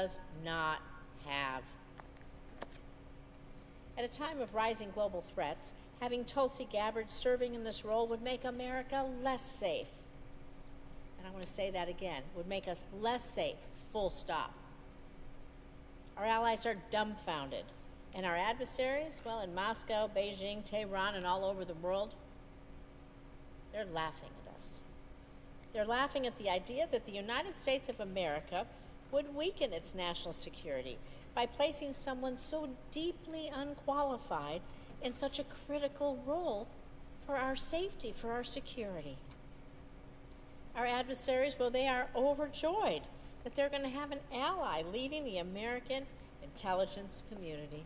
does not have. At a time of rising global threats, having Tulsi Gabbard serving in this role would make America less safe. And I want to say that again, would make us less safe, full stop. Our allies are dumbfounded, and our adversaries, well, in Moscow, Beijing, Tehran, and all over the world, they're laughing at us. They're laughing at the idea that the United States of America would weaken its national security by placing someone so deeply unqualified in such a critical role for our safety, for our security. Our adversaries, well, they are overjoyed that they're going to have an ally leading the American intelligence community.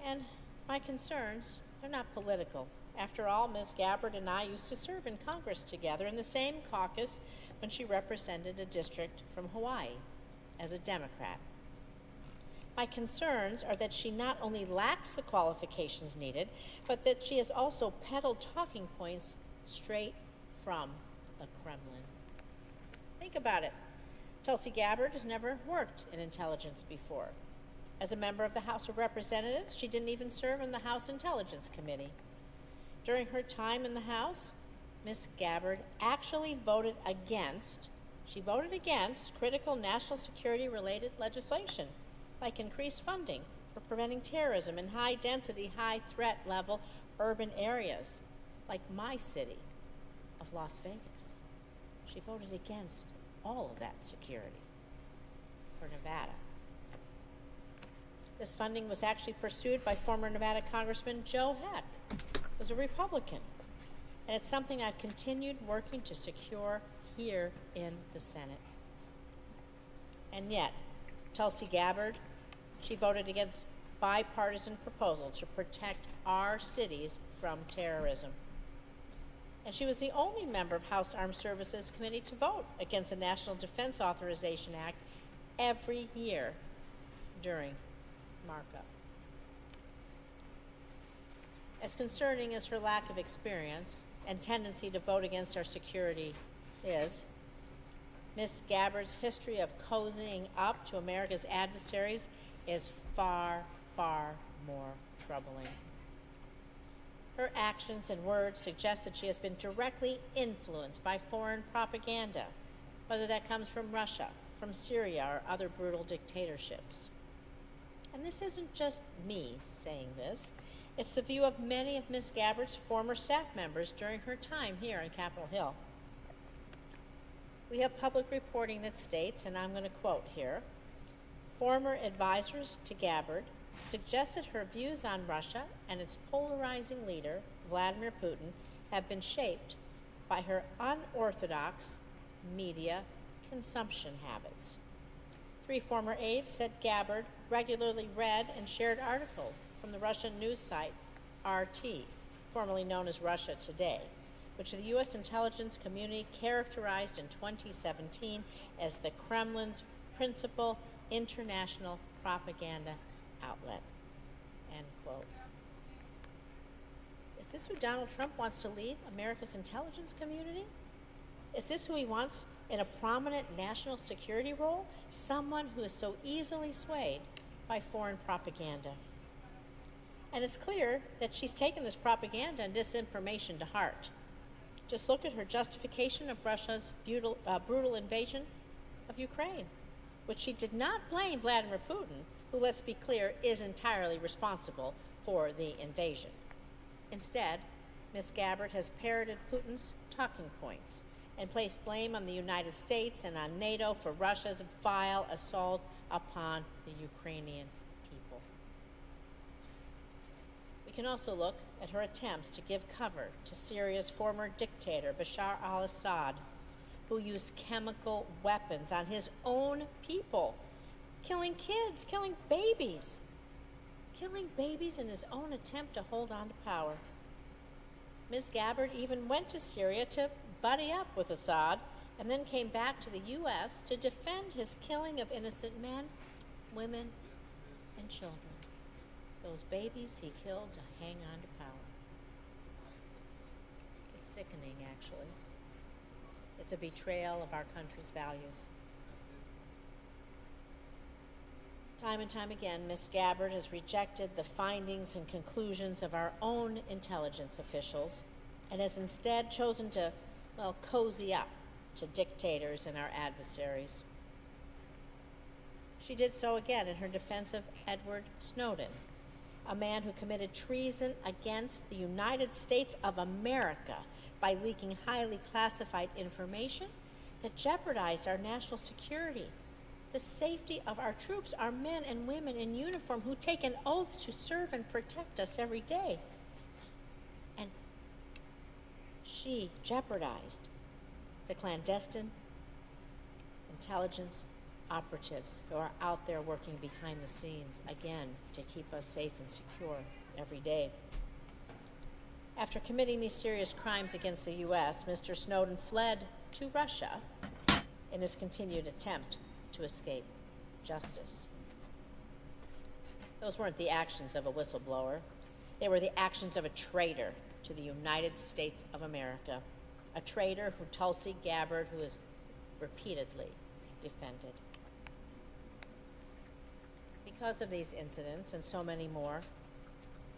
And my concerns, they're not political. After all, Ms. Gabbard and I used to serve in Congress together in the same caucus when she represented a district from Hawaii as a Democrat. My concerns are that she not only lacks the qualifications needed, but that she has also peddled talking points straight from the Kremlin. Think about it. Tulsi Gabbard has never worked in intelligence before. As a member of the House of Representatives, she didn't even serve in the House Intelligence Committee. During her time in the House, Ms. Gabbard actually voted against critical national security-related legislation, like increased funding for preventing terrorism in high-density, high-threat level urban areas, like my city of Las Vegas. She voted against all of that security for Nevada. This funding was actually pursued by former Nevada Congressman Joe Heck, who was a Republican, and it's something I've continued working to secure here in the Senate. And yet, Tulsi Gabbard, she voted against bipartisan proposal to protect our cities from terrorism. And she was the only member of House Armed Services Committee to vote against the National Defense Authorization Act every year during markup. As concerning as her lack of experience and tendency to vote against our security is, Ms. Gabbard's history of cozying up to America's adversaries is far, far more troubling. Her actions and words suggest that she has been directly influenced by foreign propaganda, whether that comes from Russia, from Syria, or other brutal dictatorships. And this isn't just me saying this. It's the view of many of Ms. Gabbard's former staff members during her time here on Capitol Hill. We have public reporting that states, and I'm going to quote here, former advisors to Gabbard suggested her views on Russia and its polarizing leader, Vladimir Putin, have been shaped by her unorthodox media consumption habits. 3 former aides said Gabbard regularly read and shared articles from the Russian news site RT, formerly known as Russia Today, which the U.S. intelligence community characterized in 2017 as the Kremlin's principal international propaganda outlet, end quote. Is this who Donald Trump wants to lead America's intelligence community? Is this who he wants in a prominent national security role? Someone who is so easily swayed by foreign propaganda. And it's clear that she's taken this propaganda and disinformation to heart. Just look at her justification of Russia's brutal invasion of Ukraine, which she did not blame Vladimir Putin, who, let's be clear, is entirely responsible for the invasion. Instead, Ms. Gabbard has parroted Putin's talking points and placed blame on the United States and on NATO for Russia's vile assault upon the Ukrainian people. We can also look at her attempts to give cover to Syria's former dictator, Bashar al-Assad, who used chemical weapons on his own people, killing kids, killing babies in his own attempt to hold on to power. Ms. Gabbard even went to Syria to buddy up with Assad and then came back to the U.S. to defend his killing of innocent men, women, and children. Those babies he killed to hang on to power. It's sickening, actually. It's a betrayal of our country's values. Time and time again, Ms. Gabbard has rejected the findings and conclusions of our own intelligence officials and has instead chosen to, well, cozy up to dictators and our adversaries. She did so again in her defense of Edward Snowden, a man who committed treason against the United States of America by leaking highly classified information that jeopardized our national security, the safety of our troops, our men and women in uniform who take an oath to serve and protect us every day. And she jeopardized the clandestine intelligence operatives who are out there working behind the scenes, again, to keep us safe and secure every day. After committing these serious crimes against the U.S., Mr. Snowden fled to Russia in his continued attempt to escape justice. Those weren't the actions of a whistleblower. They were the actions of a traitor to the United States of America, a traitor who Tulsi Gabbard, who has repeatedly defended. Because of these incidents and so many more,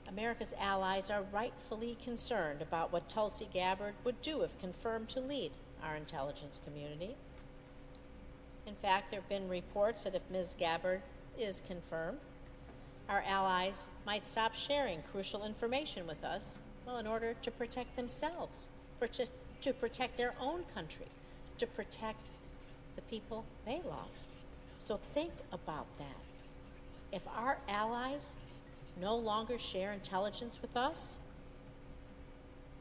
America's allies are rightfully concerned about what Tulsi Gabbard would do if confirmed to lead our intelligence community. In fact, there have been reports that if Ms. Gabbard is confirmed, our allies might stop sharing crucial information with us, well, in order to protect themselves, to protect their own country, to protect the people they love. So think about that. If our allies no longer share intelligence with us,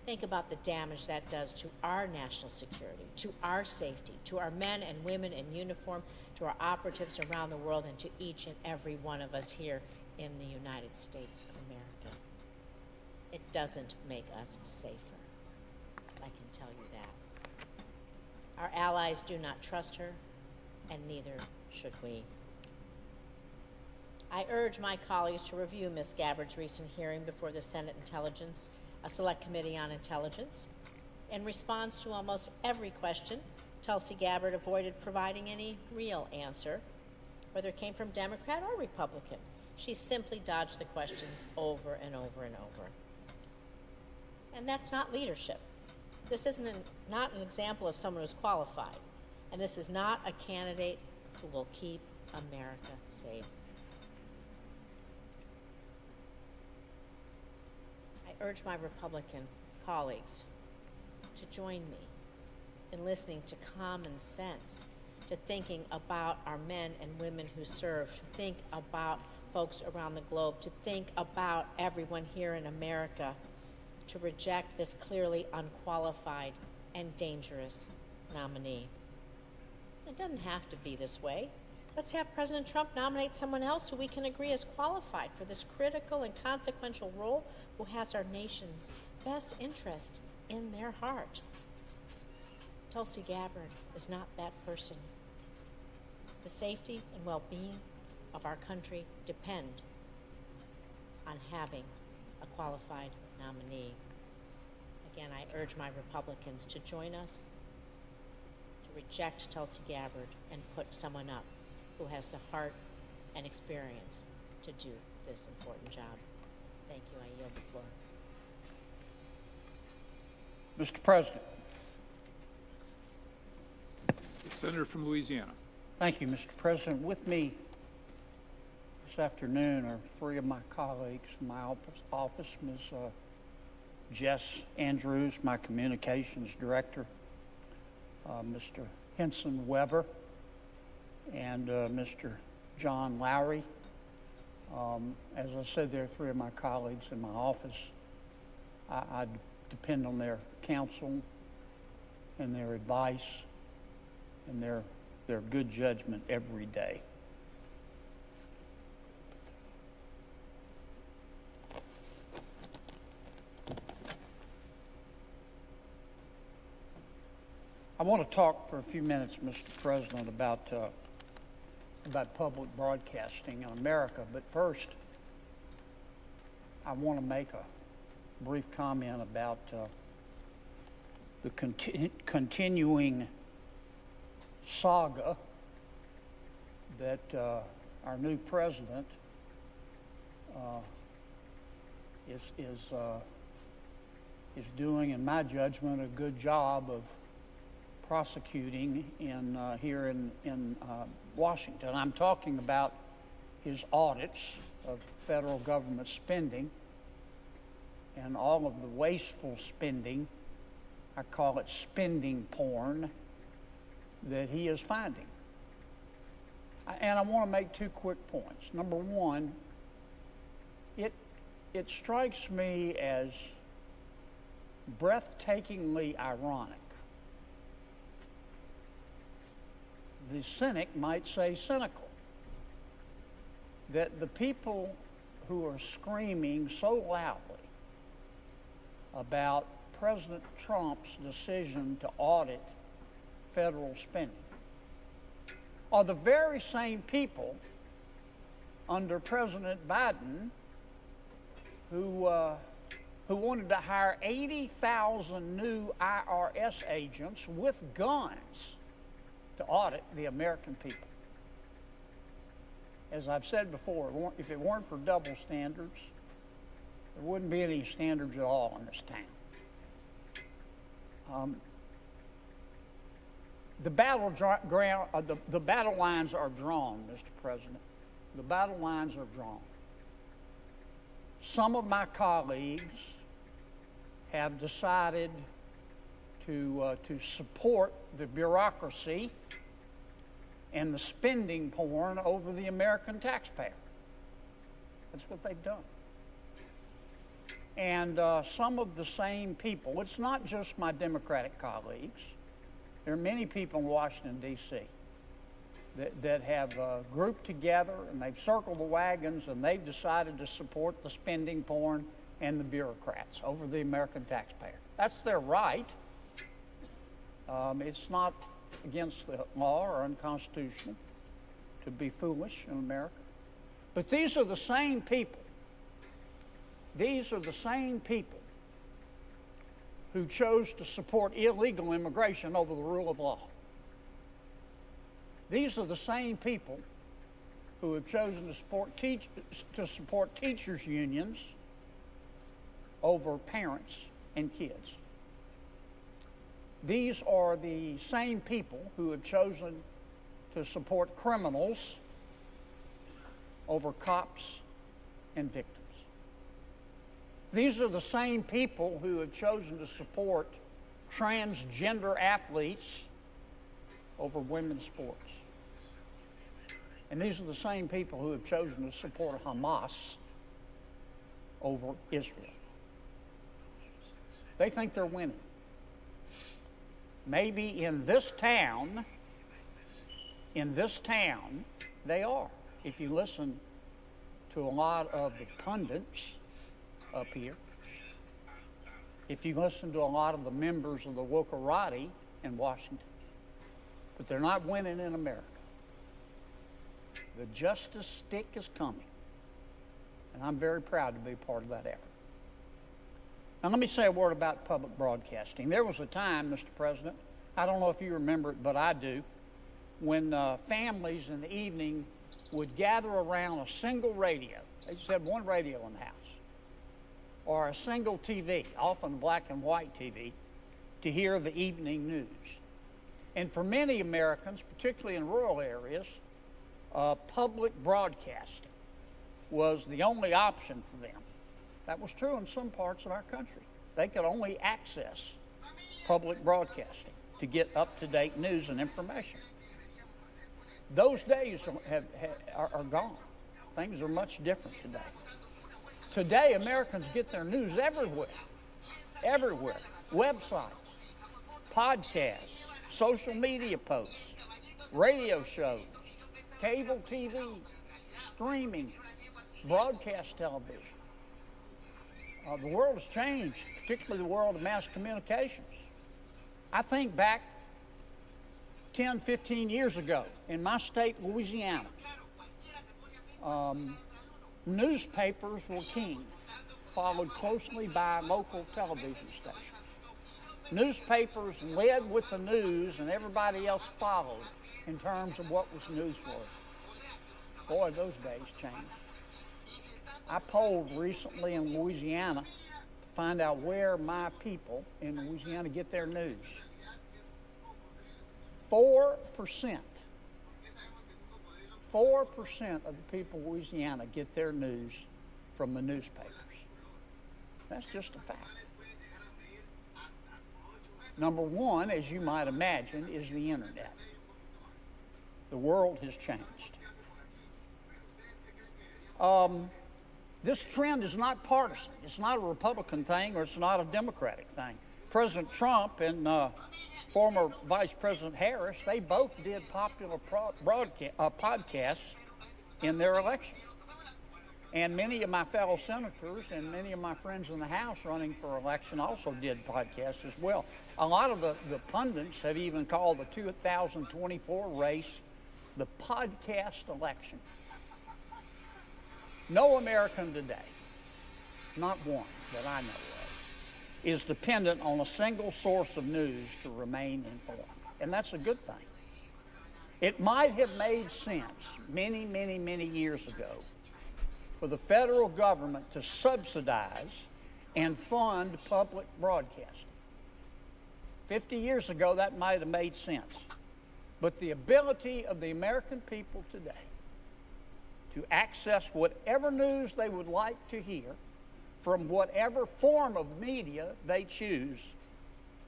think about the damage that does to our national security, to our safety, to our men and women in uniform, to our operatives around the world, and to each and every one of us here in the United States of America. It doesn't make us safer. I can tell you that. Our allies do not trust her, and neither should we. I urge my colleagues to review Ms. Gabbard's recent hearing before the Senate Intelligence, a Select Committee on Intelligence. In response to almost every question, Tulsi Gabbard avoided providing any real answer, whether it came from Democrat or Republican. She simply dodged the questions over and over and over. And that's not leadership. This isn't not an example of someone who's qualified. And this is not a candidate who will keep America safe. I urge my Republican colleagues to join me in listening to common sense, to thinking about our men and women who serve, to think about folks around the globe, to think about everyone here in America, to reject this clearly unqualified and dangerous nominee. It doesn't have to be this way. Let's have President Trump nominate someone else who we can agree is qualified for this critical and consequential role, who has our nation's best interest in their heart. Tulsi Gabbard is not that person. The safety and well-being of our country depend on having a qualified nominee. Again, I urge my Republicans to join us, to reject Tulsi Gabbard and put someone up who has the heart and experience to do this important job. Thank you. I yield the floor. Mr. President. The Senator from Louisiana. Thank you, Mr. President. With me this afternoon are three of my colleagues from my office, Ms. Jess Andrews, my communications director, Mr. Henson Weber, and Mr. John Lowry. As I said, there are three of my colleagues in my office. I depend on their counsel and their advice and their good judgment every day. I want to talk for a few minutes, Mr. President, about public broadcasting in America. But first, I want to make a brief comment about the continuing saga that our new president is doing, in my judgment, a good job of prosecuting here in Washington. I'm talking about his audits of federal government spending and all of the wasteful spending, I call it spending porn, that he is finding. And I want to make two quick points. Number one, it strikes me as breathtakingly ironic. The cynic might say cynical, that the people who are screaming so loudly about President Trump's decision to audit federal spending are the very same people under President Biden who wanted to hire 80,000 new IRS agents with guns to audit the American people. As I've said before, if it weren't for double standards, there wouldn't be any standards at all in this town. The battle lines are drawn, Mr. President. The battle lines are drawn. Some of my colleagues have decided to support the bureaucracy and the spending porn over the American taxpayer. That's what they've done. And some of the same people, it's not just my Democratic colleagues, there are many people in Washington, D.C. that have grouped together and they've circled the wagons and they've decided to support the spending porn and the bureaucrats over the American taxpayer. That's their right. It's not against the law or unconstitutional to be foolish in America. But these are the same people. These are the same people who chose to support illegal immigration over the rule of law. These are the same people who have chosen to support teachers' unions over parents and kids. These are the same people who have chosen to support criminals over cops and victims. These are the same people who have chosen to support transgender athletes over women's sports. And these are the same people who have chosen to support Hamas over Israel. They think they're winning. Maybe in this town, they are. If you listen to a lot of the pundits up here, if you listen to a lot of the members of the Wokarati in Washington, but they're not winning in America. The justice stick is coming, and I'm very proud to be part of that effort. Now, let me say a word about public broadcasting. There was a time, Mr. President, I don't know if you remember it, but I do, when families in the evening would gather around a single radio. They just had one radio in the house, or a single TV, often black and white TV, to hear the evening news. And for many Americans, particularly in rural areas, public broadcasting was the only option for them. That was true in some parts of our country. They could only access public broadcasting to get up-to-date news and information. Those days are gone. Things are much different today. Today, Americans get their news everywhere. Everywhere. Websites, podcasts, social media posts, radio shows, cable TV, streaming, broadcast television. The world has changed, particularly the world of mass communications. I think back 10, 15 years ago in my state, Louisiana, newspapers were king, followed closely by local television stations. Newspapers led with the news and everybody else followed in terms of what was newsworthy. Boy, those days changed. I polled recently in Louisiana to find out where my people in Louisiana get their news. 4%. 4% of the people in Louisiana get their news from the newspapers. That's just a fact. Number one, as you might imagine, is the internet. The world has changed. This trend is not partisan. It's not a Republican thing or it's not a Democratic thing. President Trump and former Vice President Harris, they both did popular podcasts in their election. And many of my fellow senators and many of my friends in the House running for election also did podcasts as well. A lot of the pundits have even called the 2024 race the podcast election. No American today, not one that I know of, is dependent on a single source of news to remain informed. And that's a good thing. It might have made sense many, many, many years ago for the federal government to subsidize and fund public broadcasting. 50 years ago, that might have made sense. But the ability of the American people today to access whatever news they would like to hear from whatever form of media they choose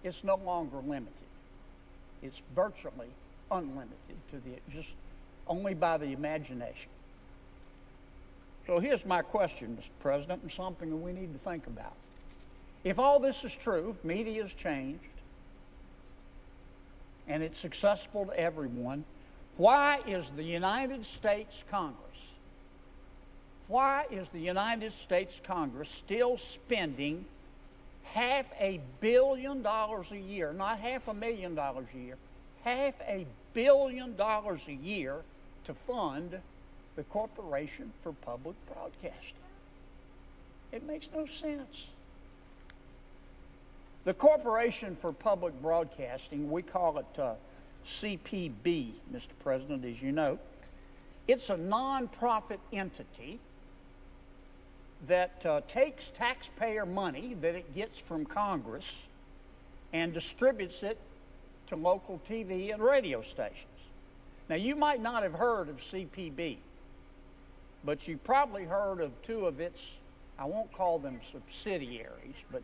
is no longer limited. It's virtually unlimited to just only by the imagination. So here's my question, Mr. President, and something that we need to think about. If all this is true, if media has changed, and it's accessible to everyone, why is the United States Congress still spending $500 million a year, not $500,000 a year, $500 million a year to fund the Corporation for Public Broadcasting? It makes no sense. The Corporation for Public Broadcasting, we call it CPB, Mr. President, as you know. It's a nonprofit entity that takes taxpayer money that it gets from Congress and distributes it to local TV and radio stations. Now, you might not have heard of CPB, but you probably heard of two of its, I won't call them subsidiaries, but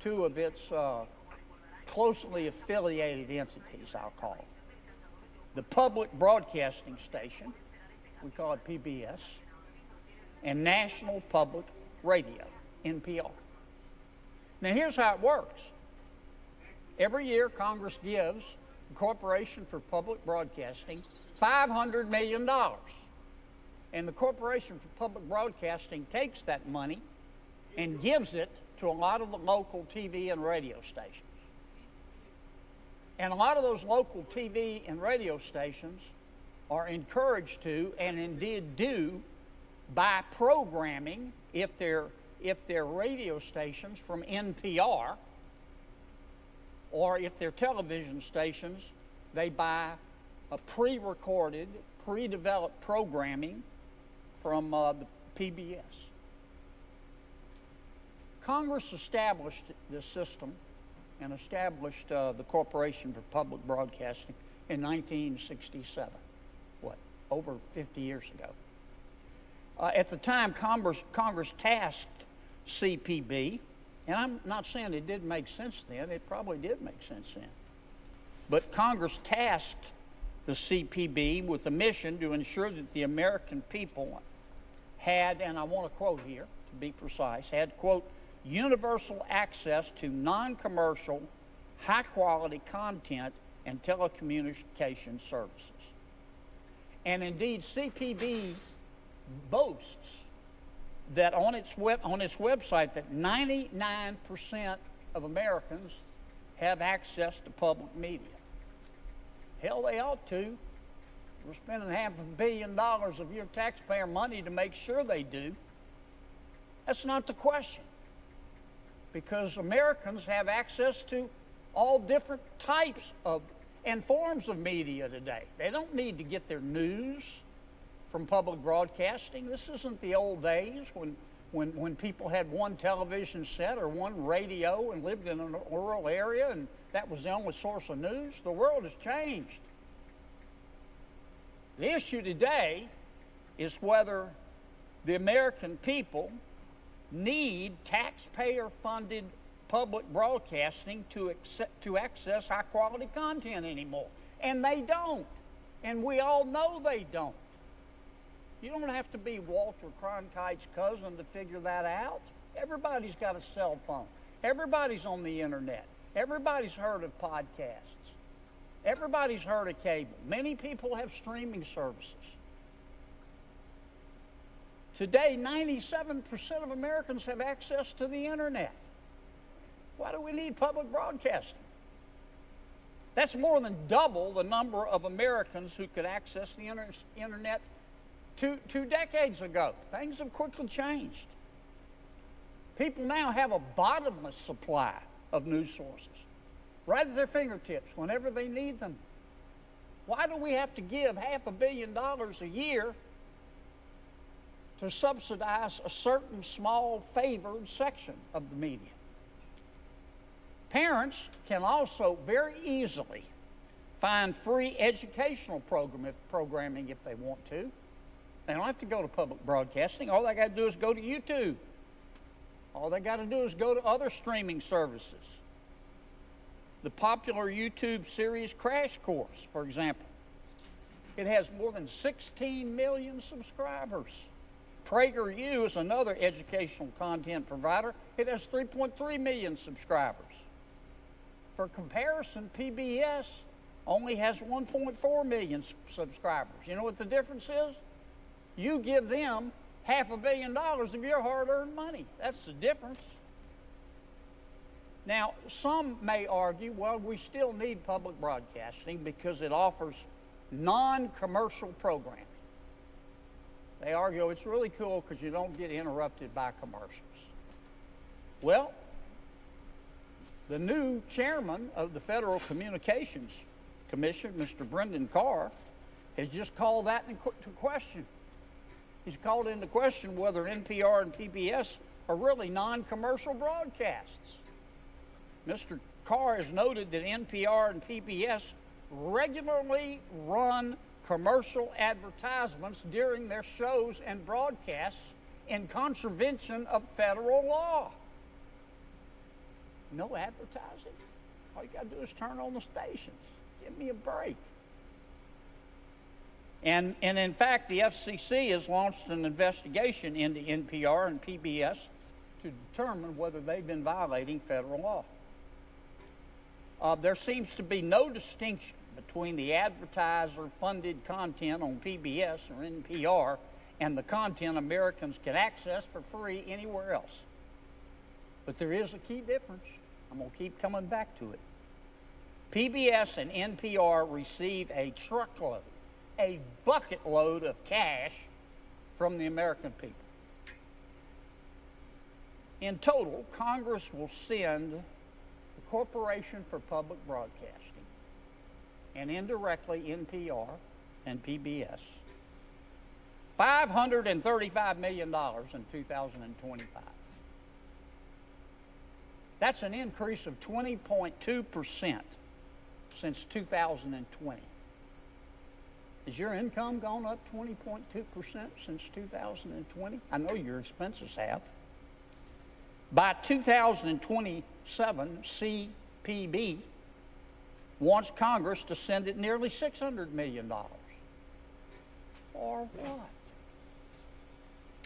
two of its closely affiliated entities, I'll call them. The Public Broadcasting Station, we call it PBS, and National Public Radio, NPR. Now here's how it works. Every year Congress gives the Corporation for Public Broadcasting $500 million. And the Corporation for Public Broadcasting takes that money and gives it to a lot of the local TV and radio stations. And a lot of those local TV and radio stations are encouraged to, and indeed do, buy programming if they're radio stations from NPR, or if they're television stations, they buy a pre-recorded, pre-developed programming from the PBS. Congress established this system and established the Corporation for Public Broadcasting in 1967, over 50 years ago. At the time, Congress tasked CPB, and I'm not saying it didn't make sense then, it probably did make sense then, but Congress tasked the CPB with a mission to ensure that the American people had, and I want to quote here, to be precise, had, quote, universal access to non-commercial, high-quality content and telecommunication services. And indeed, CPB boasts that on its website that 99% of Americans have access to public media. Hell, they ought to. We're spending $500 million of your taxpayer money to make sure they do. That's not the question. Because Americans have access to all different types of and forms of media today. They don't need to get their news from public broadcasting. This isn't the old days when people had one television set or one radio and lived in a rural area and that was the only source of news. The world has changed. The issue today is whether the American people need taxpayer-funded public broadcasting to access high-quality content anymore. And they don't. And we all know they don't. You don't have to be Walter Cronkite's cousin to figure that out. Everybody's got a cell phone. Everybody's on the internet. Everybody's heard of podcasts. Everybody's heard of cable. Many people have streaming services. Today, 97% of Americans have access to the internet. Why do we need public broadcasting? That's more than double the number of Americans who could access the internet two decades ago. Things have quickly changed. People now have a bottomless supply of news sources right at their fingertips whenever they need them. Why do we have to give $500 million a year to subsidize a certain small favored section of the media? Parents can also very easily find free educational programming if they want to. They don't have to go to public broadcasting. All they got to do is go to YouTube. All they got to do is go to other streaming services. The popular YouTube series Crash Course, for example, it has more than 16 million subscribers. PragerU is another educational content provider. It has 3.3 million subscribers. For comparison, PBS only has 1.4 million subscribers. You know what the difference is? You give them $500 million of your hard-earned money. That's the difference. Now, some may argue, well, we still need public broadcasting because it offers non-commercial programming. They argue it's really cool because you don't get interrupted by commercials. Well, the new chairman of the Federal Communications Commission, Mr. Brendan Carr, has just called that into question. He's called into question whether NPR and PBS are really non-commercial broadcasts. Mr. Carr has noted that NPR and PBS regularly run commercial advertisements during their shows and broadcasts in contravention of federal law. No advertising. All you got to do is turn on the stations. Give me a break. And in fact, the FCC has launched an investigation into NPR and PBS to determine whether they've been violating federal law. There seems to be no distinction between the advertiser-funded content on PBS or NPR and the content Americans can access for free anywhere else. But there is a key difference. I'm going to keep coming back to it. PBS and NPR receive a truckload, a bucket load of cash from the American people. In total, Congress will send the Corporation for Public Broadcasting and indirectly NPR and PBS $535 million in 2025. That's an increase of 20.2% since 2020. Has your income gone up 20.2% since 2020? I know your expenses have. By 2027, CPB wants Congress to send it nearly $600 million. For what?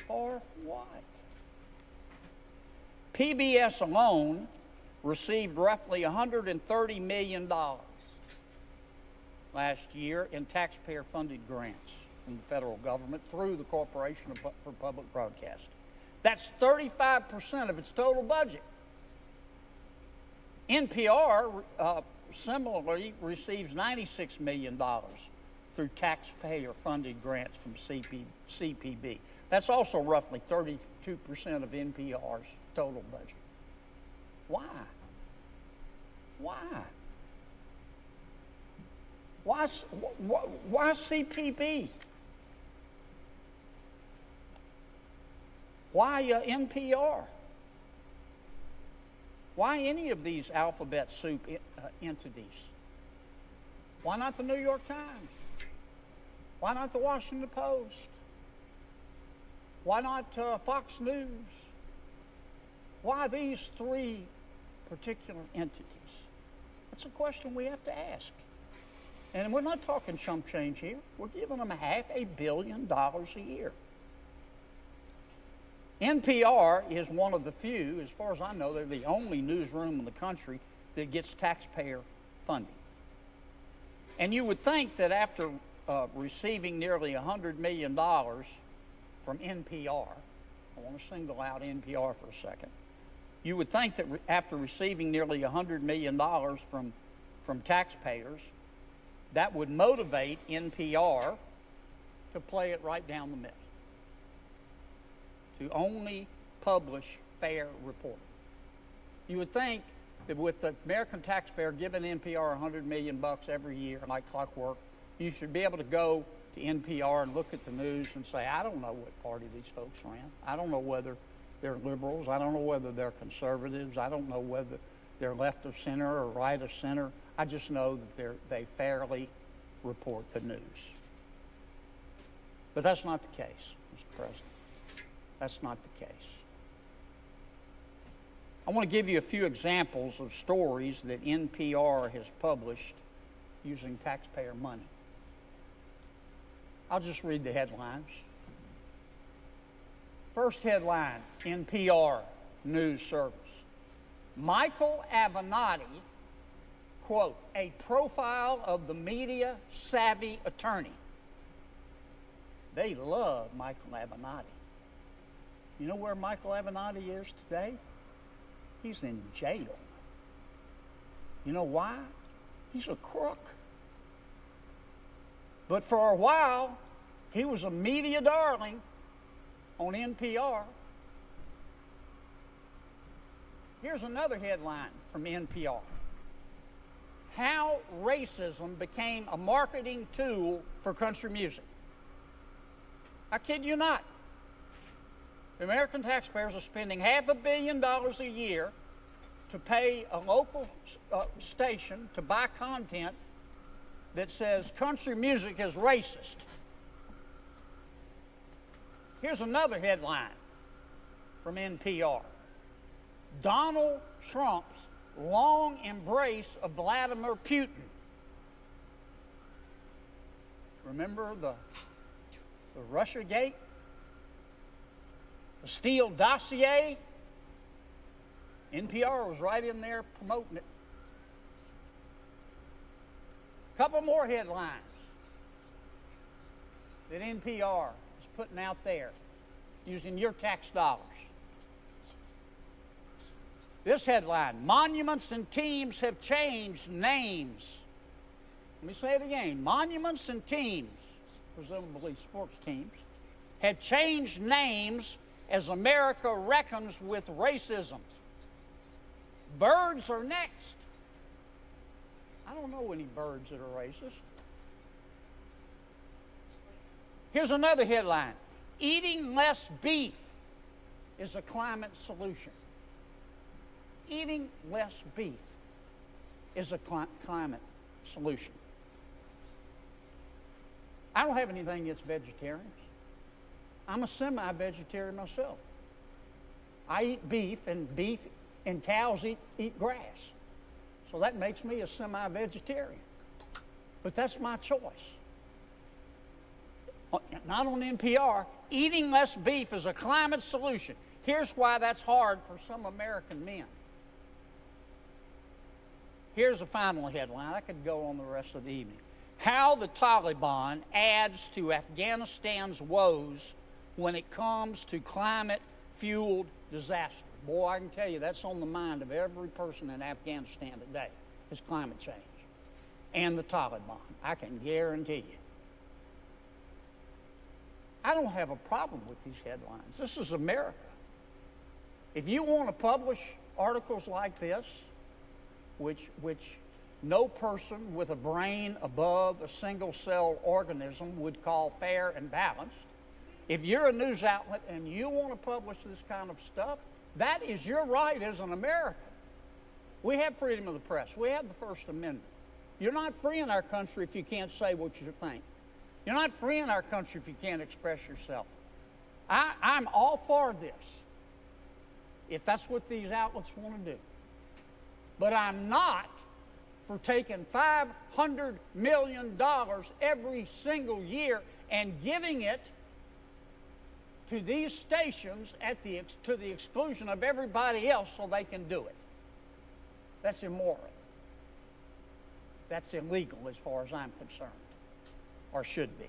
For what? PBS alone received roughly $130 million last year in taxpayer-funded grants from the federal government through the Corporation for Public Broadcasting. That's 35% of its total budget. NPR similarly receives $96 million through taxpayer-funded grants from CPB. That's also roughly 32% of NPR's total budget. Why? Why? Why CPB? Why NPR? Why any of these alphabet soup entities? Why not the New York Times? Why not the Washington Post? Why not Fox News? Why these three particular entities? That's a question we have to ask. And we're not talking chump change here. We're giving them $500 million a year. NPR is one of the few, as far as I know, they're the only newsroom in the country that gets taxpayer funding. And you would think that after receiving nearly $100 million from NPR, I want to single out NPR for a second, you would think that after receiving nearly $100 million from taxpayers, that would motivate NPR to play it right down the middle, to only publish fair reporting. You would think that with the American taxpayer giving NPR $100 million every year, like clockwork, you should be able to go to NPR and look at the news and say, I don't know what party these folks ran. I don't know whether they're liberals. I don't know whether they're conservatives. I don't know whether they're left of center or right of center. I just know that they fairly report the news. But that's not the case, Mr. President. That's not the case. I want to give you a few examples of stories that NPR has published using taxpayer money. I'll just read the headlines. First headline, NPR News Service. Michael Avenatti, quote, a profile of the media-savvy attorney. They love Michael Avenatti. You know where Michael Avenatti is today? He's in jail. You know why? He's a crook. But for a while, he was a media darling on NPR. Here's another headline from NPR. How racism became a marketing tool for country music. I kid you not. The American taxpayers are spending $500 million a year to pay a local station to buy content that says country music is racist. Here's another headline from NPR. Donald Trump's long embrace of Vladimir Putin. Remember the Russiagate? The Steele dossier? NPR was right in there promoting it. A couple more headlines that NPR is putting out there using your tax dollars. This headline, monuments and teams have changed names. Let me say it again. Monuments and teams, presumably sports teams, have changed names as America reckons with racism. Birds are next. I don't know any birds that are racist. Here's another headline. Eating less beef is a climate solution. Eating less beef is a climate solution. I don't have anything against vegetarians. I'm a semi-vegetarian myself. I eat beef and cows eat grass. So that makes me a semi-vegetarian. But that's my choice. Not on NPR. Eating less beef is a climate solution. Here's why that's hard for some American men. Here's a final headline. I could go on the rest of the evening. How the Taliban adds to Afghanistan's woes when it comes to climate-fueled disaster. Boy, I can tell you that's on the mind of every person in Afghanistan today, is climate change. And the Taliban, I can guarantee you. I don't have a problem with these headlines. This is America. If you want to publish articles like this, which no person with a brain above a single-cell organism would call fair and balanced, If you're a news outlet and you want to publish this kind of stuff, that is your right as an American. We have freedom of the press. We have the First Amendment. You're not free in our country if you can't say what you think. You're not free in our country if you can't express yourself. I'm all for this, if that's what these outlets want to do. But I'm not for taking $500 million every single year and giving it to these stations to the exclusion of everybody else so they can do it. That's immoral. That's illegal as far as I'm concerned, or should be.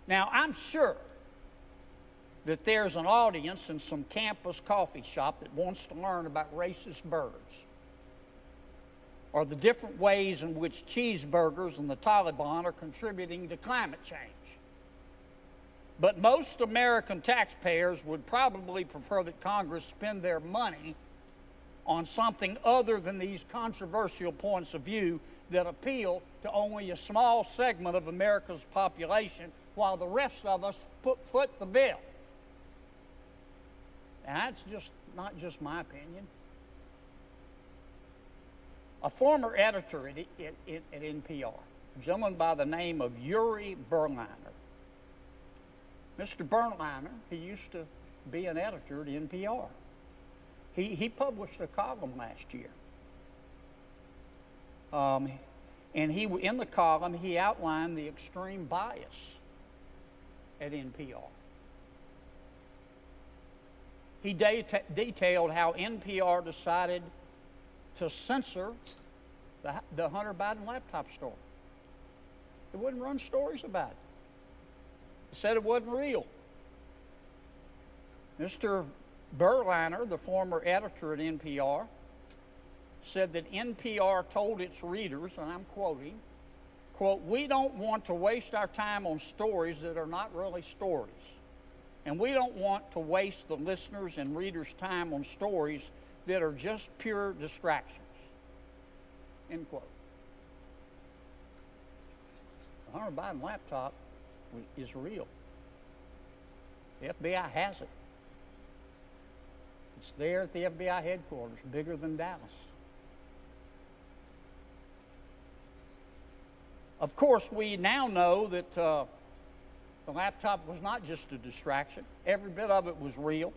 Now, I'm sure that there's an audience in some campus coffee shop that wants to learn about racist birds, or the different ways in which cheeseburgers and the Taliban are contributing to climate change. But most American taxpayers would probably prefer that Congress spend their money on something other than these controversial points of view that appeal to only a small segment of America's population, while the rest of us foot the bill. And that's not just my opinion. A former editor at NPR, a gentleman by the name of Yuri Berliner. Mr. Berliner, he used to be an editor at NPR. He published a column last year. And in the column, he outlined the extreme bias at NPR. He detailed how NPR decided to censor the Hunter Biden laptop story. It wouldn't run stories about it. It said it wasn't real. Mr. Berliner, the former editor at NPR, said that NPR told its readers, and I'm quoting, quote, "We don't want to waste our time on stories that are not really stories. And we don't want to waste the listeners' and readers' time on stories that are just pure distractions." End quote. The Hunter Biden laptop is real. The FBI has it. It's there at the FBI headquarters, bigger than Dallas. Of course, we now know that the laptop was not just a distraction. Every bit of it was real.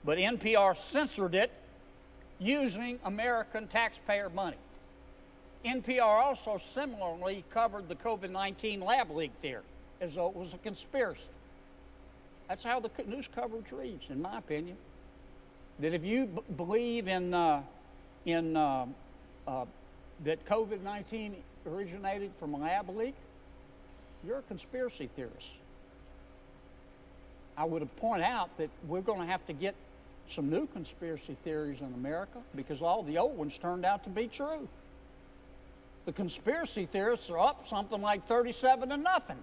But NPR censored it using American taxpayer money. NPR also similarly covered the COVID-19 lab leak theory as though it was a conspiracy. That's how the news coverage reads, in my opinion. That if you believe that COVID-19 originated from a lab leak, you're a conspiracy theorist. I would have pointed out that we're going to have to get some new conspiracy theories in America because all the old ones turned out to be true. The conspiracy theorists are up something like 37-0.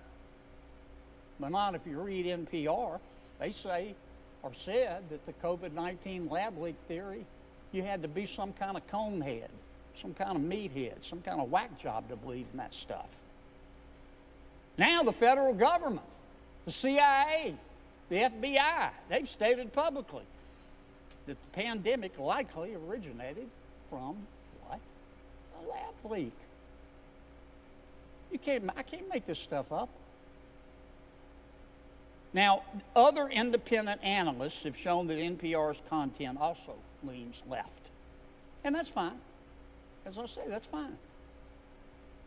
But not if you read NPR. They say or said that the COVID-19 lab leak theory, you had to be some kind of conehead, some kind of meathead, some kind of whack job to believe in that stuff. Now the federal government, the CIA, the FBI, they've stated publicly that the pandemic likely originated from what? A lab leak. I can't make this stuff up. Now, other independent analysts have shown that NPR's content also leans left. And that's fine. As I say, that's fine.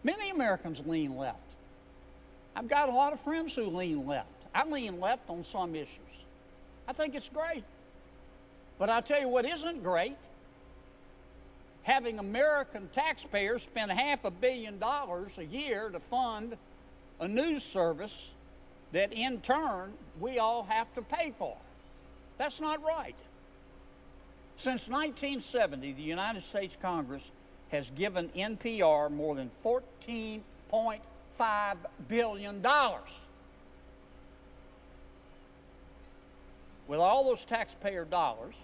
Many Americans lean left. I've got a lot of friends who lean left. I lean left on some issues. I think it's great. But I'll tell you what isn't great. Having American taxpayers spend $500 million a year to fund a news service that in turn we all have to pay for. That's not right. Since 1970, the United States Congress has given NPR more than $14.5 billion. With all those taxpayer dollars,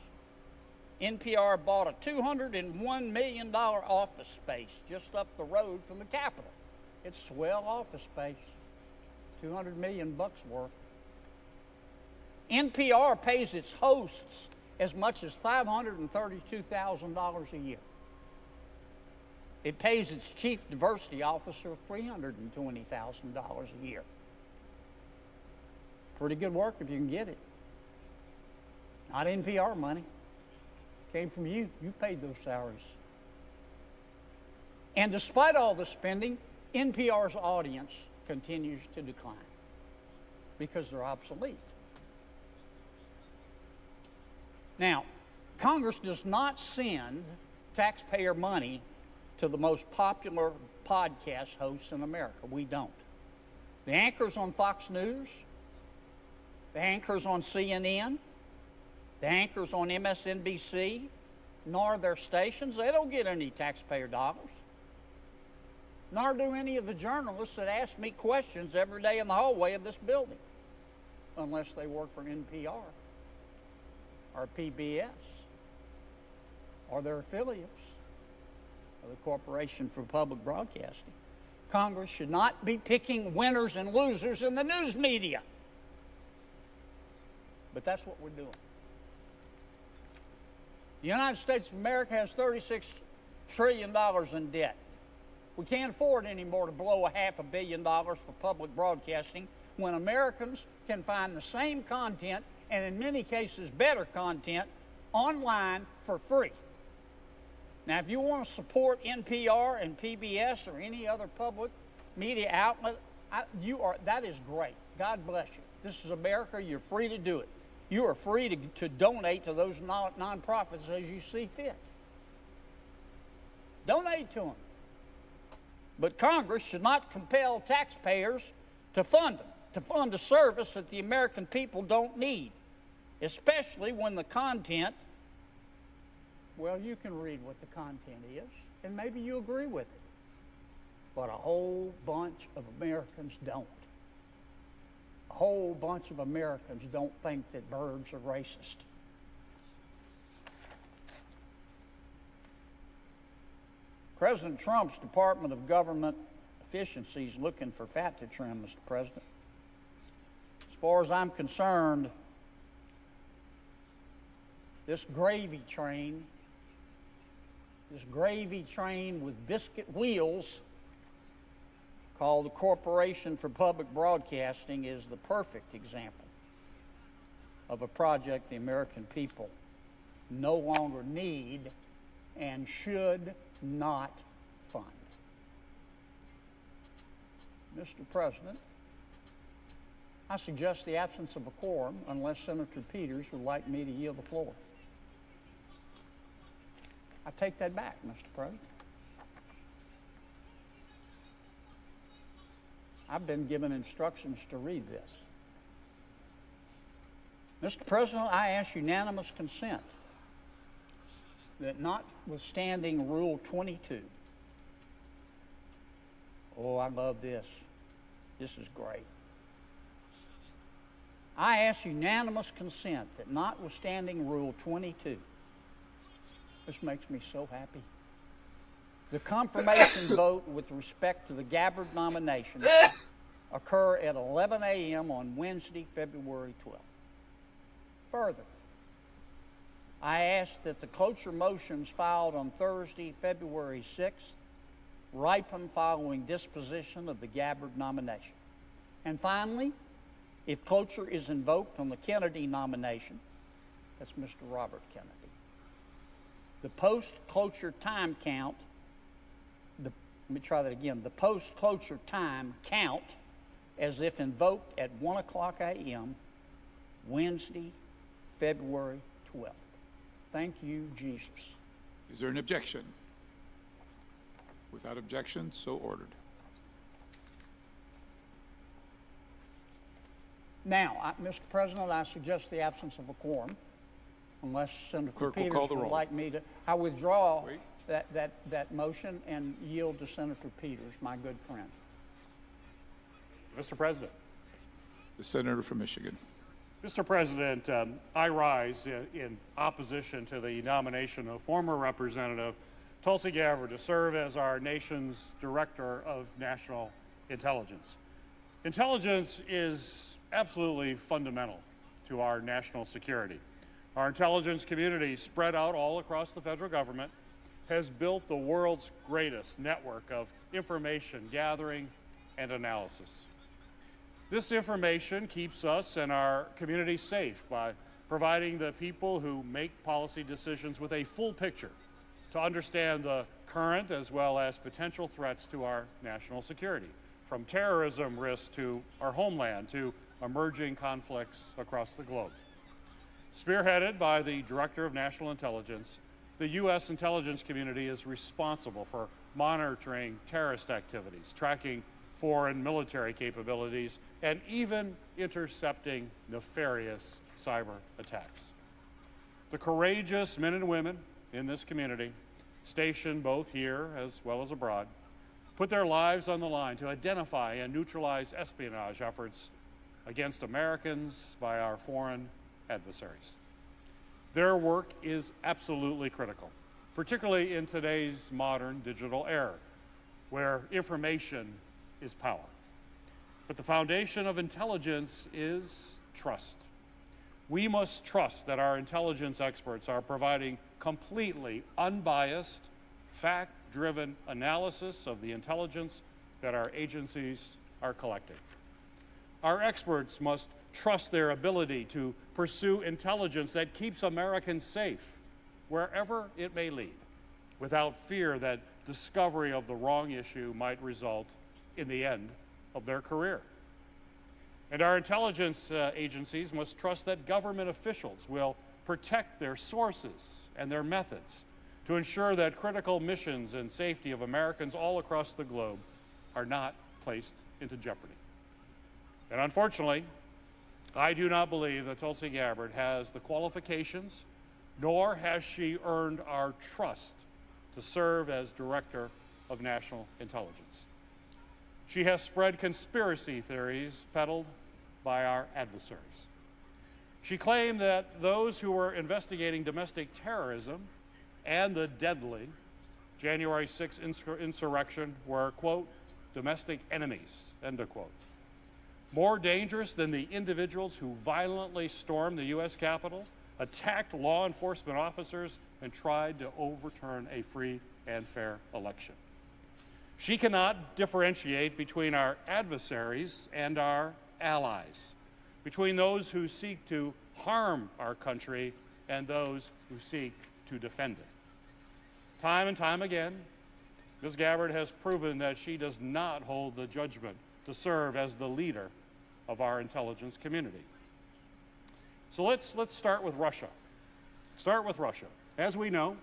NPR bought a $201 million office space just up the road from the Capitol. It's swell office space, $200 million bucks worth. NPR pays its hosts as much as $532,000 a year. It pays its chief diversity officer $320,000 a year. Pretty good work if you can get it. Not NPR money. Came from you. You paid those salaries. And despite all the spending, NPR's audience continues to decline because they're obsolete. Now, Congress does not send taxpayer money to the most popular podcast hosts in America. We don't. The anchors on Fox News, the anchors on CNN, the anchors on MSNBC, nor their stations, they don't get any taxpayer dollars. Nor do any of the journalists that ask me questions every day in the hallway of this building, unless they work for NPR or PBS or their affiliates of the Corporation for Public Broadcasting. Congress should not be picking winners and losers in the news media. But that's what we're doing. The United States of America has $36 trillion in debt. We can't afford anymore to blow $500 million for public broadcasting when Americans can find the same content, and in many cases better content, online for free. Now, if you want to support NPR and PBS or any other public media outlet, that is great. God bless you. This is America. You're free to do it. You are free to donate to those nonprofits as you see fit. Donate to them. But Congress should not compel taxpayers to fund them, to fund a service that the American people don't need, especially when the content, well, you can read what the content is, and maybe you agree with it. But a whole bunch of Americans don't. A whole bunch of Americans don't think that birds are racist. President Trump's Department of Government Efficiency is looking for fat to trim, Mr. President. As far as I'm concerned, this gravy train with biscuit wheels called the Corporation for Public Broadcasting is the perfect example of a project the American people no longer need and should not fund. Mr. President, I suggest the absence of a quorum unless Senator Peters would like me to yield the floor. I take that back, Mr. President. I've been given instructions to read this. Mr. President, I ask unanimous consent that notwithstanding Rule 22, oh, I love this. This is great. I ask unanimous consent that notwithstanding Rule 22, this makes me so happy, the confirmation vote with respect to the Gabbard nomination occur at 11 a.m. on Wednesday, February 12th. Further, I ask that the cloture motions filed on Thursday, February 6th, ripen following disposition of the Gabbard nomination. And finally, if cloture is invoked on the Kennedy nomination, that's Mr. Robert Kennedy, the post-cloture time count, the post-cloture time count as if invoked at 1 o'clock a.m., Wednesday, February 12th. Thank you, Jesus. Is there an objection? Without objection, so ordered. Now, Mr. President, I suggest the absence of a quorum, unless Senator Clerk will Peters call the would roll. like me to. I withdraw Wait. that motion and yield to Senator Peters, my good friend. Mr. President, The senator from Michigan. Mr. President, I rise in opposition to the nomination of former Representative Tulsi Gabbard to serve as our nation's Director of National Intelligence. Intelligence is absolutely fundamental to our national security. Our intelligence community, spread out all across the federal government, has built the world's greatest network of information gathering and analysis. This information keeps us and our community safe by providing the people who make policy decisions with a full picture to understand the current as well as potential threats to our national security, from terrorism risks to our homeland to emerging conflicts across the globe. Spearheaded by the Director of National Intelligence, the U.S. intelligence community is responsible for monitoring terrorist activities, tracking foreign military capabilities, and even intercepting nefarious cyber attacks. The courageous men and women in this community, stationed both here as well as abroad, put their lives on the line to identify and neutralize espionage efforts against Americans by our foreign adversaries. Their work is absolutely critical, particularly in today's modern digital era, where information is power. But the foundation of intelligence is trust. We must trust that our intelligence experts are providing completely unbiased, fact-driven analysis of the intelligence that our agencies are collecting. Our experts must trust their ability to pursue intelligence that keeps Americans safe wherever it may lead, without fear that discovery of the wrong issue might result in the end of their career. And our intelligence agencies must trust that government officials will protect their sources and their methods to ensure that critical missions and safety of Americans all across the globe are not placed into jeopardy. And unfortunately, I do not believe that Tulsi Gabbard has the qualifications, nor has she earned our trust to serve as Director of National Intelligence. She has spread conspiracy theories peddled by our adversaries. She claimed that those who were investigating domestic terrorism and the deadly January 6th insurrection were, quote, domestic enemies, end of quote. More dangerous than the individuals who violently stormed the U.S. Capitol, attacked law enforcement officers, and tried to overturn a free and fair election. She cannot differentiate between our adversaries and our allies, between those who seek to harm our country and those who seek to defend it. Time and time again, Ms. Gabbard has proven that she does not hold the judgment to serve as the leader of our intelligence community. So let's start with Russia. Start with Russia. As we know,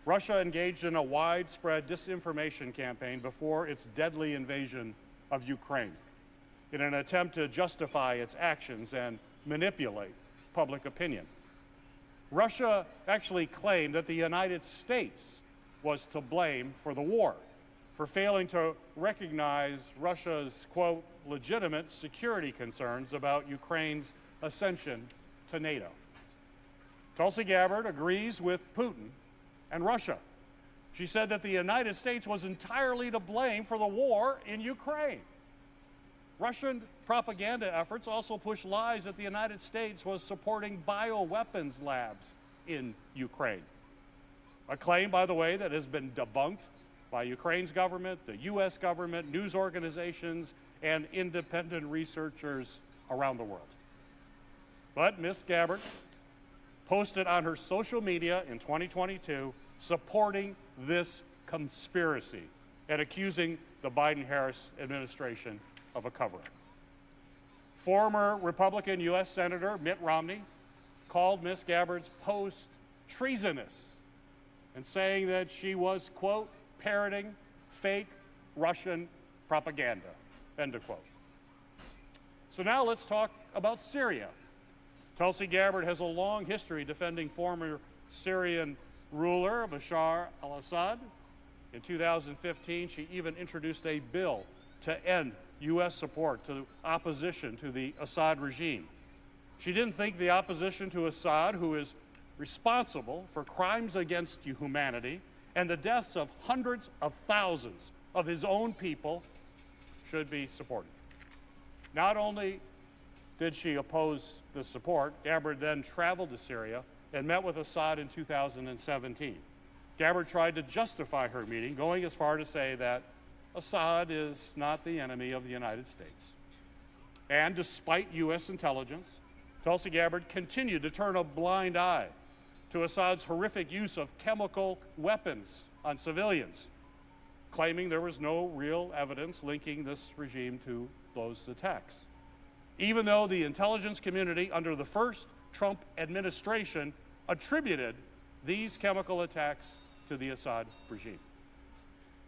Russia engaged in a widespread disinformation campaign before its deadly invasion of Ukraine in an attempt to justify its actions and manipulate public opinion. Russia actually claimed that the United States was to blame for the war, for failing to recognize Russia's, quote, legitimate security concerns about Ukraine's ascension to NATO. Tulsi Gabbard agrees with Putin and Russia. She said that the United States was entirely to blame for the war in Ukraine. Russian propaganda efforts also push lies that the United States was supporting bioweapons labs in Ukraine. A claim, by the way, that has been debunked by Ukraine's government, the U.S. government, news organizations, and independent researchers around the world. But Ms. Gabbard posted on her social media in 2022 supporting this conspiracy and accusing the Biden-Harris administration of a cover-up. Former Republican U.S. Senator Mitt Romney called Ms. Gabbard's post treasonous and saying that she was, quote, parroting fake Russian propaganda, end of quote. So now let's talk about Syria. Tulsi Gabbard has a long history defending former Syrian ruler Bashar al-Assad. In 2015, she even introduced a bill to end U.S. support to opposition to the Assad regime. She didn't think the opposition to Assad, who is responsible for crimes against humanity and the deaths of hundreds of thousands of his own people, should be supported. Not only did she oppose the support, Gabbard then traveled to Syria and met with Assad in 2017. Gabbard tried to justify her meeting, going as far to say that Assad is not the enemy of the United States. And despite U.S. intelligence, Tulsi Gabbard continued to turn a blind eye to Assad's horrific use of chemical weapons on civilians, claiming there was no real evidence linking this regime to those attacks. Even though the intelligence community under the first Trump administration attributed these chemical attacks to the Assad regime.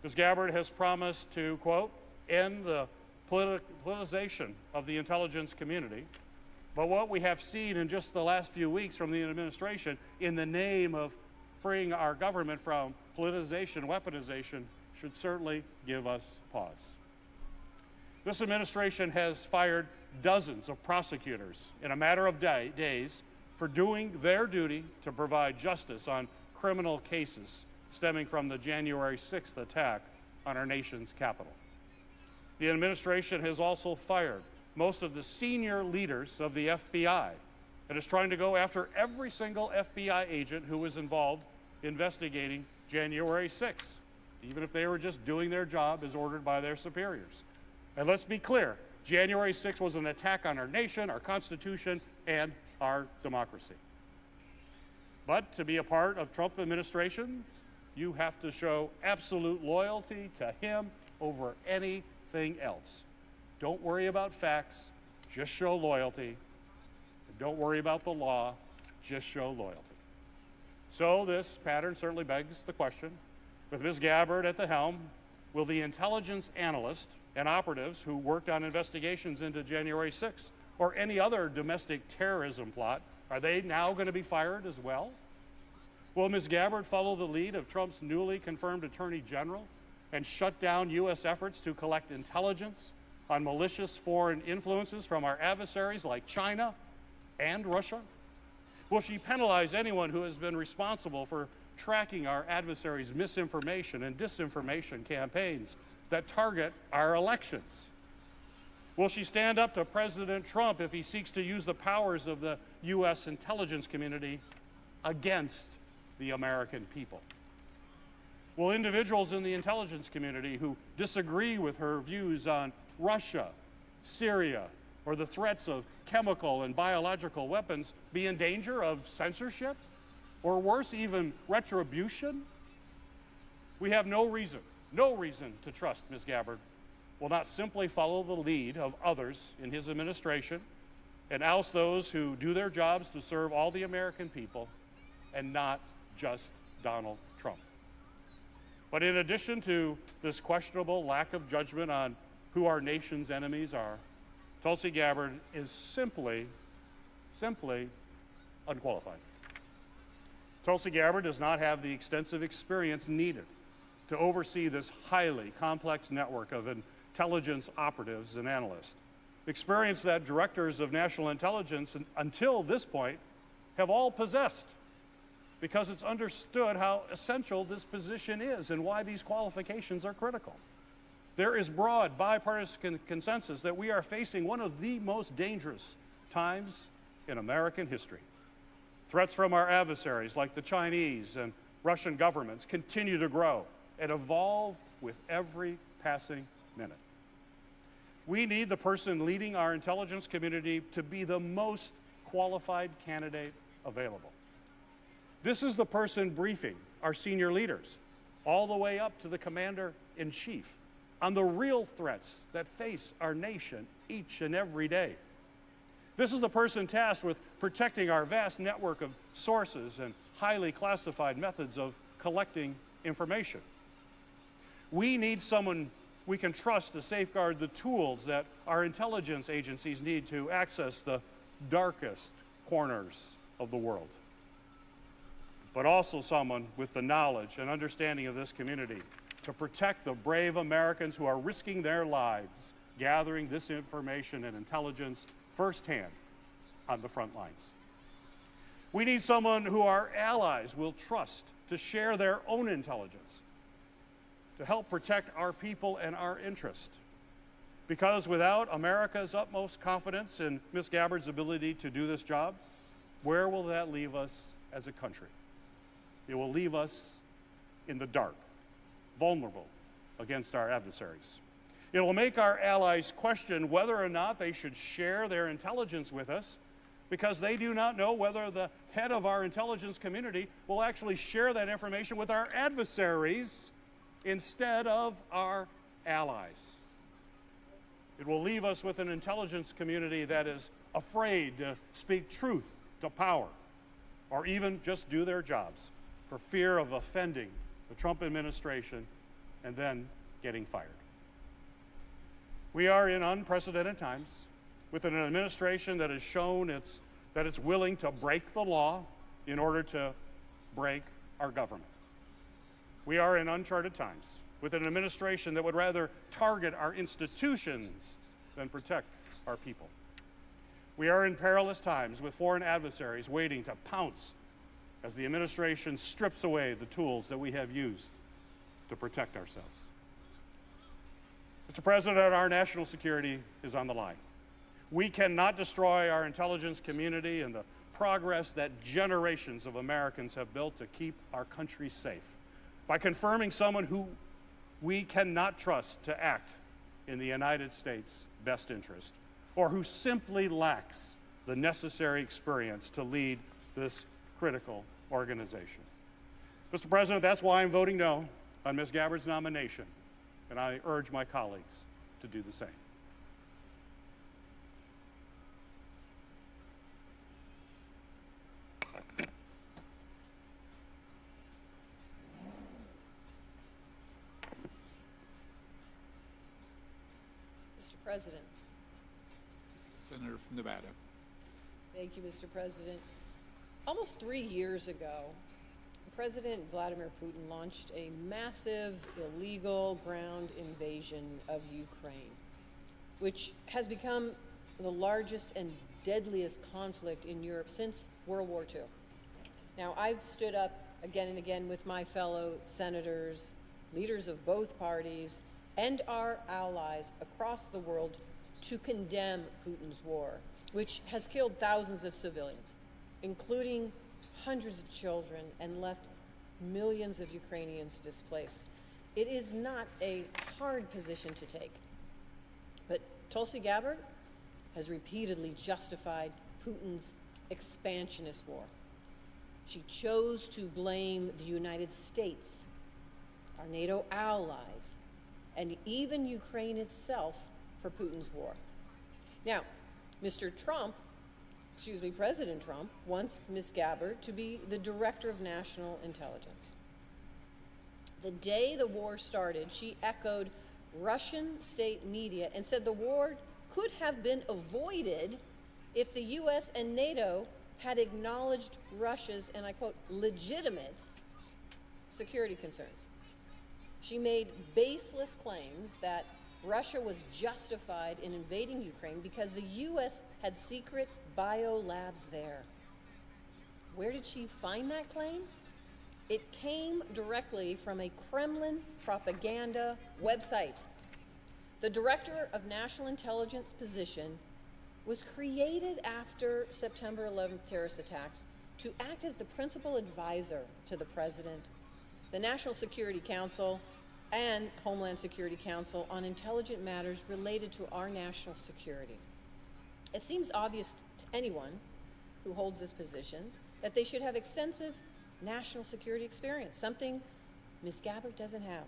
Ms. Gabbard has promised to, quote, end the politicization of the intelligence community. But what we have seen in just the last few weeks from the administration in the name of freeing our government from politicization, weaponization, should certainly give us pause. This administration has fired dozens of prosecutors in a matter of days for doing their duty to provide justice on criminal cases stemming from the January 6th attack on our nation's capital. The administration has also fired most of the senior leaders of the FBI and is trying to go after every single FBI agent who was involved investigating January 6th, even if they were just doing their job as ordered by their superiors. And let's be clear, January 6th was an attack on our nation, our Constitution, and our democracy. But to be a part of Trump administration, you have to show absolute loyalty to him over anything else. Don't worry about facts, just show loyalty. And don't worry about the law, just show loyalty. So this pattern certainly begs the question, with Ms. Gabbard at the helm, will the intelligence analysts and operatives who worked on investigations into January 6th or any other domestic terrorism plot, are they now going to be fired as well? Will Ms. Gabbard follow the lead of Trump's newly confirmed Attorney General and shut down U.S. efforts to collect intelligence on malicious foreign influences from our adversaries like China and Russia? Will she penalize anyone who has been responsible for tracking our adversaries' misinformation and disinformation campaigns that target our elections? Will she stand up to President Trump if he seeks to use the powers of the U.S. intelligence community against the American people? Will individuals in the intelligence community who disagree with her views on Russia, Syria, or the threats of chemical and biological weapons be in danger of censorship, or worse, even retribution? We have no reason to trust Ms. Gabbard will not simply follow the lead of others in his administration and oust those who do their jobs to serve all the American people and not just Donald Trump. But in addition to this questionable lack of judgment on who our nation's enemies are, Tulsi Gabbard is simply unqualified. Tulsi Gabbard does not have the extensive experience needed to oversee this highly complex network of intelligence operatives and analysts. Experience that directors of national intelligence until this point have all possessed, because it's understood how essential this position is and why these qualifications are critical. There is broad bipartisan consensus that we are facing one of the most dangerous times in American history. Threats from our adversaries like the Chinese and Russian governments continue to grow and evolve with every passing minute. We need the person leading our intelligence community to be the most qualified candidate available. This is the person briefing our senior leaders, all the way up to the commander-in-chief, on the real threats that face our nation each and every day. This is the person tasked with protecting our vast network of sources and highly classified methods of collecting information. We need someone we can trust to safeguard the tools that our intelligence agencies need to access the darkest corners of the world, but also someone with the knowledge and understanding of this community to protect the brave Americans who are risking their lives gathering this information and intelligence firsthand on the front lines. We need someone who our allies will trust to share their own intelligence, to help protect our people and our interest. Because without America's utmost confidence in Ms. Gabbard's ability to do this job, where will that leave us as a country? It will leave us in the dark, vulnerable against our adversaries. It will make our allies question whether or not they should share their intelligence with us, because they do not know whether the head of our intelligence community will actually share that information with our adversaries instead of our allies. It will leave us with an intelligence community that is afraid to speak truth to power, or even just do their jobs for fear of offending the Trump administration and then getting fired. We are in unprecedented times with an administration that has shown that it's willing to break the law in order to break our government. We are in uncharted times with an administration that would rather target our institutions than protect our people. We are in perilous times with foreign adversaries waiting to pounce as the administration strips away the tools that we have used to protect ourselves. Mr. President, our national security is on the line. We cannot destroy our intelligence community and the progress that generations of Americans have built to keep our country safe by confirming someone who we cannot trust to act in the United States' best interest, or who simply lacks the necessary experience to lead this critical organization. Mr. President, that's why I'm voting no on Ms. Gabbard's nomination, and I urge my colleagues to do the same. Mr. President. Senator from Nevada. Thank you, Mr. President. Almost 3 years ago, President Vladimir Putin launched a massive, illegal ground invasion of Ukraine, which has become the largest and deadliest conflict in Europe since World War II. Now, I've stood up again and again with my fellow senators, leaders of both parties, and our allies across the world to condemn Putin's war, which has killed thousands of civilians, including hundreds of children, and left millions of Ukrainians displaced. It is not a hard position to take, but Tulsi Gabbard has repeatedly justified Putin's expansionist war. She chose to blame the United States, our NATO allies, and even Ukraine itself for Putin's war. Now, President Trump wants Ms. Gabbard to be the Director of National Intelligence. The day the war started, she echoed Russian state media and said the war could have been avoided if the U.S. and NATO had acknowledged Russia's, and I quote, legitimate security concerns. She made baseless claims that Russia was justified in invading Ukraine because the U.S. had secret biolabs there. Where did she find that claim? It came directly from a Kremlin propaganda website. The Director of National Intelligence position was created after September 11th terrorist attacks to act as the principal advisor to the President, the National Security Council, and Homeland Security Council on intelligent matters related to our national security. It seems obvious to anyone who holds this position that they should have extensive national security experience, something Ms. Gabbard doesn't have.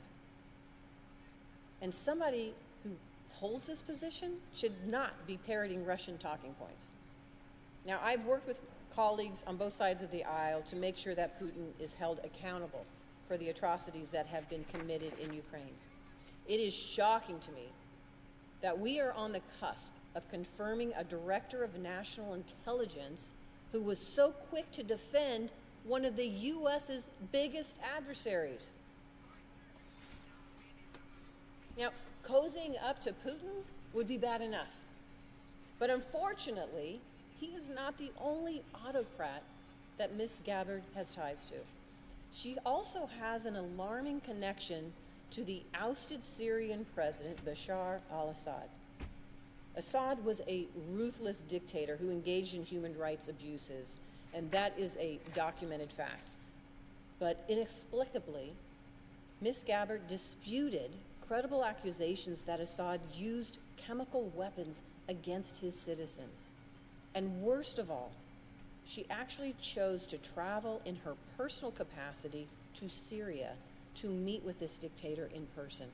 And somebody who holds this position should not be parroting Russian talking points. Now, I've worked with colleagues on both sides of the aisle to make sure that Putin is held accountable for the atrocities that have been committed in Ukraine. It is shocking to me that we are on the cusp of confirming a Director of National Intelligence who was so quick to defend one of the U.S.'s biggest adversaries. Now, cozying up to Putin would be bad enough. But unfortunately, he is not the only autocrat that Ms. Gabbard has ties to. She also has an alarming connection to the ousted Syrian president, Bashar al-Assad. Assad was a ruthless dictator who engaged in human rights abuses, and that is a documented fact. But inexplicably, Ms. Gabbard disputed credible accusations that Assad used chemical weapons against his citizens. And worst of all, she actually chose to travel in her personal capacity to Syria to meet with this dictator in person.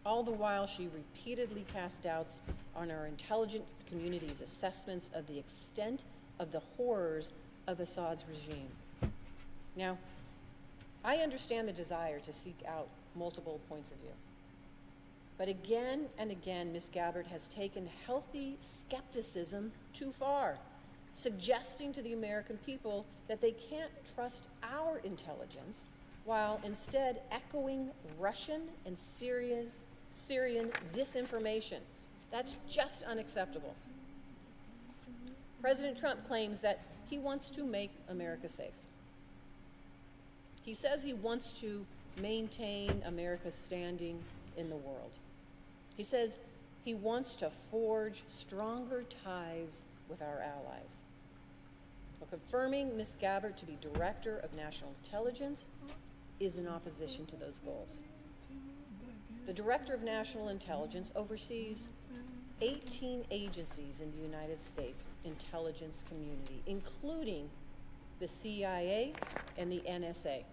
All the while, she repeatedly cast doubts on our intelligence community's assessments of the extent of the horrors of Assad's regime. Now, I understand the desire to seek out multiple points of view. But again and again, Ms. Gabbard has taken healthy skepticism too far, suggesting to the American people that they can't trust our intelligence, while instead echoing Russian and Syrian disinformation. That's just unacceptable. President Trump claims that he wants to make America safe. He says he wants to maintain America's standing in the world. He says he wants to forge stronger ties with our allies. Well, confirming Ms. Gabbard to be Director of National Intelligence is in opposition to those goals. The Director of National Intelligence oversees 18 agencies in the United States intelligence community, including the CIA and the NSA.